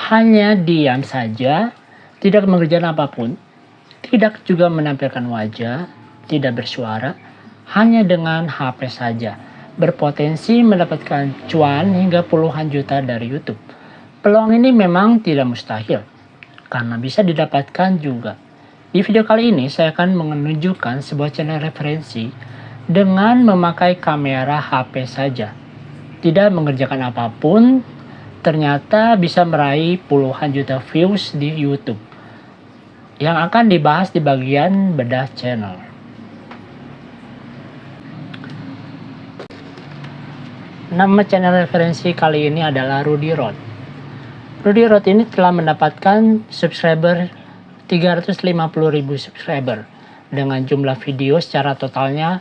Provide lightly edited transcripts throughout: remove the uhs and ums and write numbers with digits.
hanya diam saja, tidak mengerjakan apapun, tidak juga menampilkan wajah, tidak bersuara, hanya dengan HP saja, berpotensi mendapatkan cuan hingga puluhan juta dari YouTube. Peluang ini memang tidak mustahil, karena bisa didapatkan juga. Di video kali ini saya akan menunjukkan sebuah channel referensi dengan memakai kamera HP saja. Tidak mengerjakan apapun, ternyata bisa meraih puluhan juta views di YouTube. Yang akan dibahas di bagian bedah channel. Nama channel referensi kali ini adalah Rudy Rod. Rudy Rod ini telah mendapatkan subscriber 350.000 subscriber dengan jumlah video secara totalnya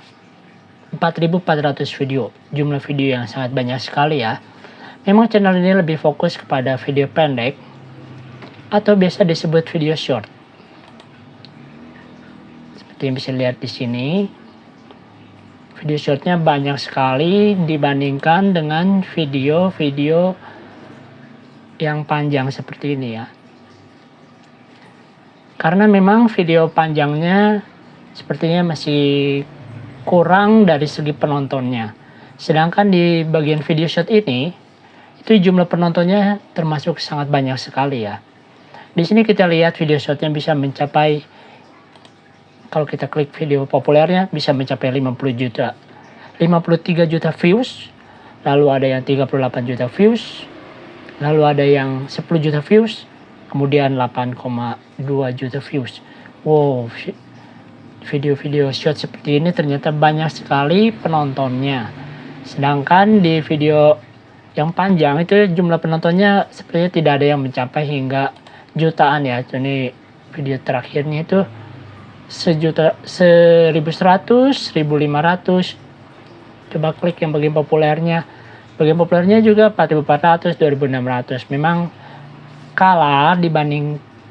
4.400 video. Jumlah video yang sangat banyak sekali ya. Memang channel ini lebih fokus kepada video pendek atau biasa disebut video short. Seperti yang bisa lihat di sini, video shortnya banyak sekali dibandingkan dengan video-video yang panjang seperti ini ya. Karena memang video panjangnya sepertinya masih kurang dari segi penontonnya. Sedangkan di bagian video short ini, itu jumlah penontonnya termasuk sangat banyak sekali ya. Di sini kita lihat video shortnya bisa mencapai, kalau kita klik video populernya bisa mencapai 50 juta, 53 juta views, lalu ada yang 38 juta views, lalu ada yang 10 juta views, kemudian 8,2 juta views. Wow, video-video short seperti ini ternyata banyak sekali penontonnya. Sedangkan di video yang panjang itu jumlah penontonnya sepertinya tidak ada yang mencapai hingga jutaan ya. Ini video terakhirnya itu 1.100, 1.500. Coba klik yang bagian populernya. Bagian populernya juga 4.400, 2.600. Memang kalah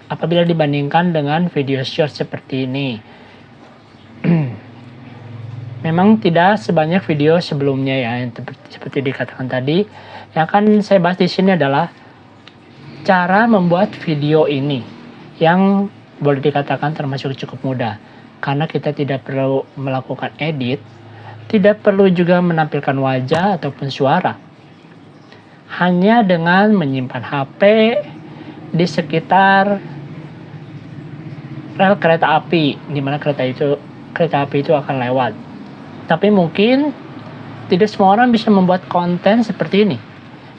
apabila dibandingkan dengan video short seperti ini. Memang tidak sebanyak video sebelumnya ya, yang seperti dikatakan tadi. Yang akan saya bahas di sini adalah cara membuat video ini yang boleh dikatakan termasuk cukup mudah, karena kita tidak perlu melakukan edit, tidak perlu juga menampilkan wajah ataupun suara. Hanya dengan menyimpan HP di sekitar rel kereta api, di mana kereta api itu akan lewat. Tapi mungkin tidak semua orang bisa membuat konten seperti ini.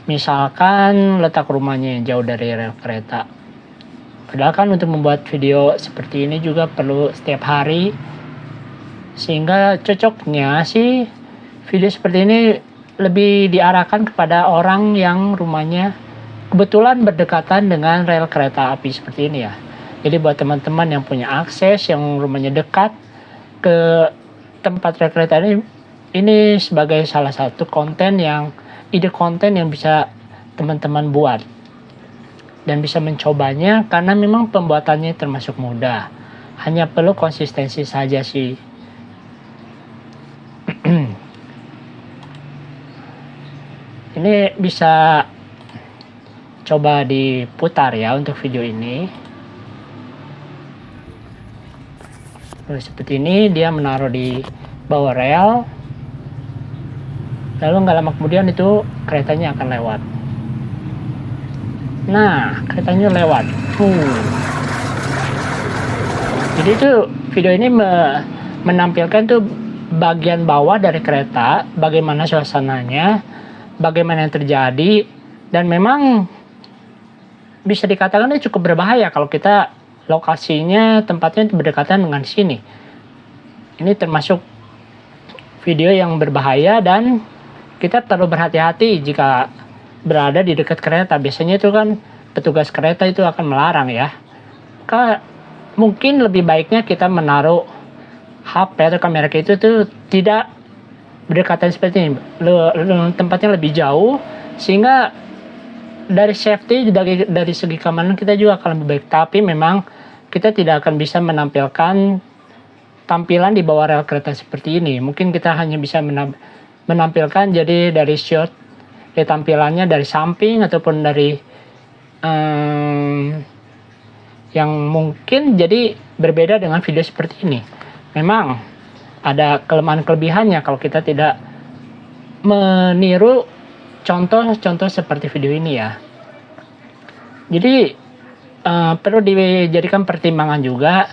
Misalkan letak rumahnya yang jauh dari rel kereta. Padahal kan untuk membuat video seperti ini juga perlu setiap hari. Sehingga cocoknya sih video seperti ini lebih diarahkan kepada orang yang rumahnya kebetulan berdekatan dengan rel kereta api seperti ini ya. Jadi buat teman-teman yang punya akses, yang rumahnya dekat ke tempat rel kereta ini sebagai salah satu ide konten yang bisa teman-teman buat dan bisa mencobanya, karena memang pembuatannya termasuk mudah, hanya perlu konsistensi saja sih. Ini bisa coba diputar ya untuk video ini. Seperti ini, dia menaruh di bawah rel, lalu nggak lama kemudian itu keretanya akan lewat. Nah, keretanya lewat. Jadi itu video ini menampilkan tuh bagian bawah dari kereta, bagaimana suasananya, bagaimana yang terjadi, dan memang bisa dikatakan ini cukup berbahaya kalau kita lokasinya, tempatnya berdekatan dengan sini. Ini termasuk video yang berbahaya dan kita perlu berhati-hati jika berada di dekat kereta. Biasanya itu kan petugas kereta itu akan melarang ya. Mungkin lebih baiknya kita menaruh HP atau kamera kita itu tidak berdekatan seperti ini. Tempatnya lebih jauh sehingga dari safety, dari segi keamanan kita juga akan lebih baik. Tapi memang kita tidak akan bisa menampilkan tampilan di bawah rel kereta seperti ini. Mungkin kita hanya bisa menampilkan jadi dari shot tampilannya dari samping ataupun dari yang mungkin jadi berbeda dengan video seperti ini. Memang ada kelemahan-kelebihannya kalau kita tidak meniru contoh-contoh seperti video ini ya. Jadi perlu dijadikan pertimbangan juga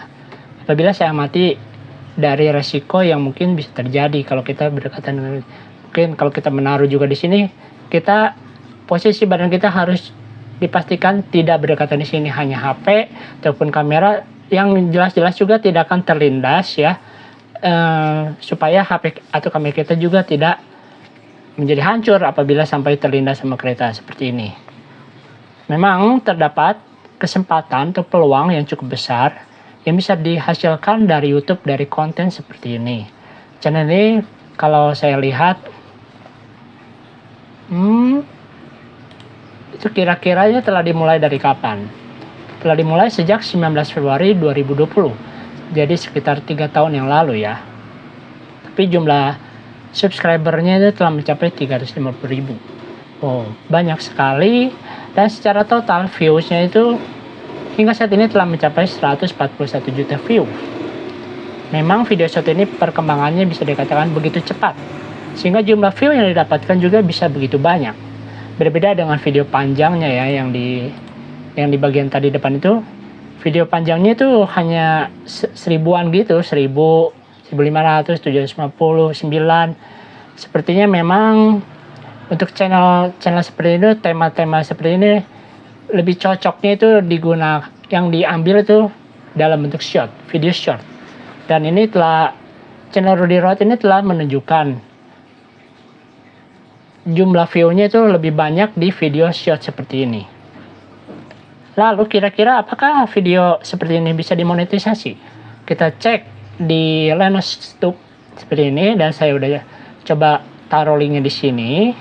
apabila saya amati dari resiko yang mungkin bisa terjadi kalau kita berdekatan dengan, mungkin kalau kita menaruh juga di sini, kita posisi badan kita harus dipastikan tidak berdekatan di sini, hanya HP ataupun kamera yang jelas-jelas juga tidak akan terlindas ya, supaya HP atau kamera kita juga tidak menjadi hancur apabila sampai terlindas sama kereta seperti ini. Memang terdapat kesempatan atau peluang yang cukup besar yang bisa dihasilkan dari YouTube dari konten seperti ini. Channel ini kalau saya lihat itu kira-kiranya telah dimulai dari kapan? Telah dimulai sejak 19 Februari 2020. Jadi sekitar 3 tahun yang lalu ya. Tapi jumlah subscribernya itu telah mencapai 350.000. Oh, banyak sekali. Dan secara total viewsnya itu hingga saat ini telah mencapai 141 juta view. Memang video short ini perkembangannya bisa dikatakan begitu cepat, sehingga jumlah view yang didapatkan juga bisa begitu banyak. Berbeda dengan video panjangnya ya, yang di bagian tadi depan itu, video panjangnya itu hanya seribuan gitu, 1000, 1500, 750, 9. Sepertinya memang untuk channel seperti ini, tema-tema seperti ini lebih cocoknya itu digunakan, yang diambil itu dalam bentuk short, video short. Dan ini channel Rudy Road ini telah menunjukkan jumlah view-nya itu lebih banyak di video short seperti ini. Lalu kira-kira apakah video seperti ini bisa dimonetisasi? Kita cek di Linus Tube seperti ini, dan saya udah coba taruh linknya di sini.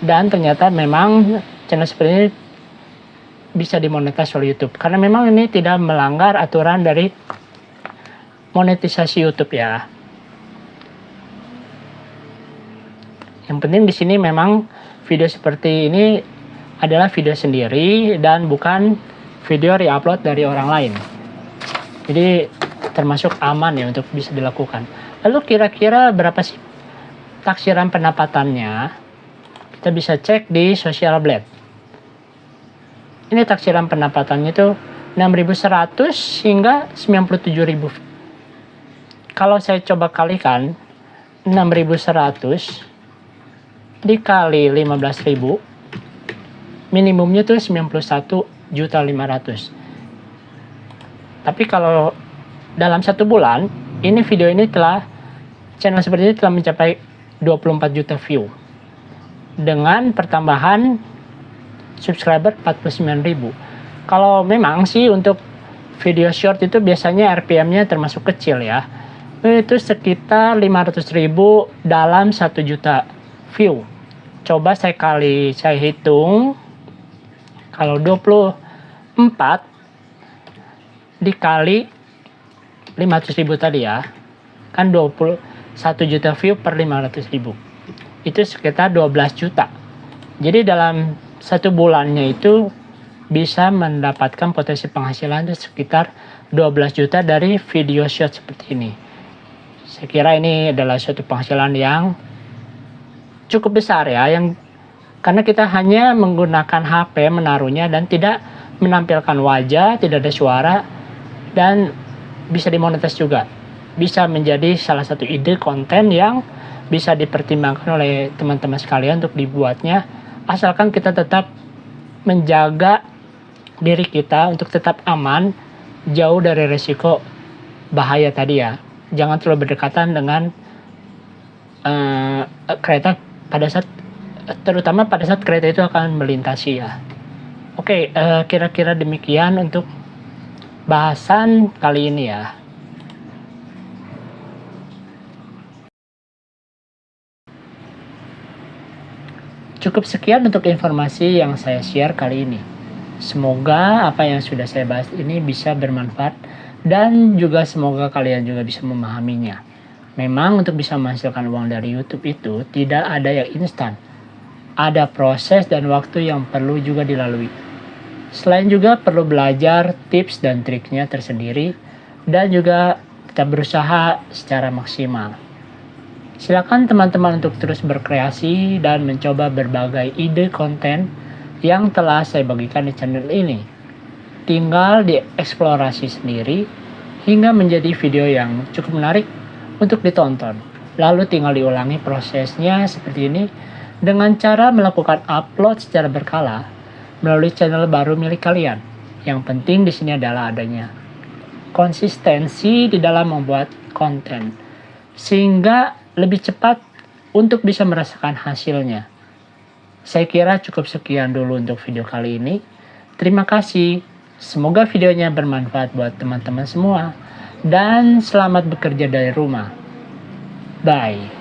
Dan ternyata memang channel seperti ini bisa dimonetisasi oleh YouTube, karena memang ini tidak melanggar aturan dari monetisasi YouTube ya. Yang penting di sini memang video seperti ini adalah video sendiri dan bukan video re-upload dari orang lain. Jadi termasuk aman ya untuk bisa dilakukan. Lalu kira-kira berapa sih taksiran pendapatannya? Kita bisa cek di Social Blade. Ini taksiran pendapatannya itu 6.100 hingga 97.000. Kalau saya coba kalikan 6.100 dikali 15.000, minimumnya tuh 91.500.000. Tapi kalau dalam 1 bulan, ini video ini channel seperti ini telah mencapai 24 juta view. Dengan pertambahan subscriber 49.000. Kalau memang sih untuk video short itu biasanya RPM-nya termasuk kecil ya. Itu sekitar 500.000 dalam 1 juta view. Coba saya hitung. Kalau 24 dikali 500.000 tadi ya, kan 21 juta view per 500.000. Itu sekitar 12 juta. Jadi dalam 1 bulannya itu bisa mendapatkan potensi penghasilan itu sekitar 12 juta dari video short seperti ini. Saya kira ini adalah suatu penghasilan yang cukup besar ya, karena kita hanya menggunakan HP menaruhnya dan tidak menampilkan wajah, tidak ada suara, dan bisa dimonetis juga. Bisa menjadi salah satu ide konten yang bisa dipertimbangkan oleh teman-teman sekalian untuk dibuatnya, asalkan kita tetap menjaga diri kita untuk tetap aman, jauh dari resiko bahaya tadi ya. Jangan terlalu berdekatan dengan kereta terutama pada saat kereta itu akan melintasi ya. Oke, kira-kira demikian untuk bahasan kali ini ya. Cukup sekian untuk informasi yang saya share kali ini. Semoga apa yang sudah saya bahas ini bisa bermanfaat dan juga semoga kalian juga bisa memahaminya. Memang untuk bisa menghasilkan uang dari YouTube itu tidak ada yang instan. ada proses dan waktu yang perlu juga dilalui. Selain juga perlu belajar tips dan triknya tersendiri dan juga kita berusaha secara maksimal. Silakan teman-teman untuk terus berkreasi dan mencoba berbagai ide konten yang telah saya bagikan di channel ini. Tinggal dieksplorasi sendiri hingga menjadi video yang cukup menarik untuk ditonton. Lalu tinggal diulangi prosesnya seperti ini dengan cara melakukan upload secara berkala melalui channel baru milik kalian. Yang penting di sini adalah adanya konsistensi di dalam membuat konten sehingga lebih cepat untuk bisa merasakan hasilnya. Saya kira cukup sekian dulu untuk video kali ini. Terima kasih. Semoga videonya bermanfaat buat teman-teman semua dan selamat bekerja dari rumah. Bye.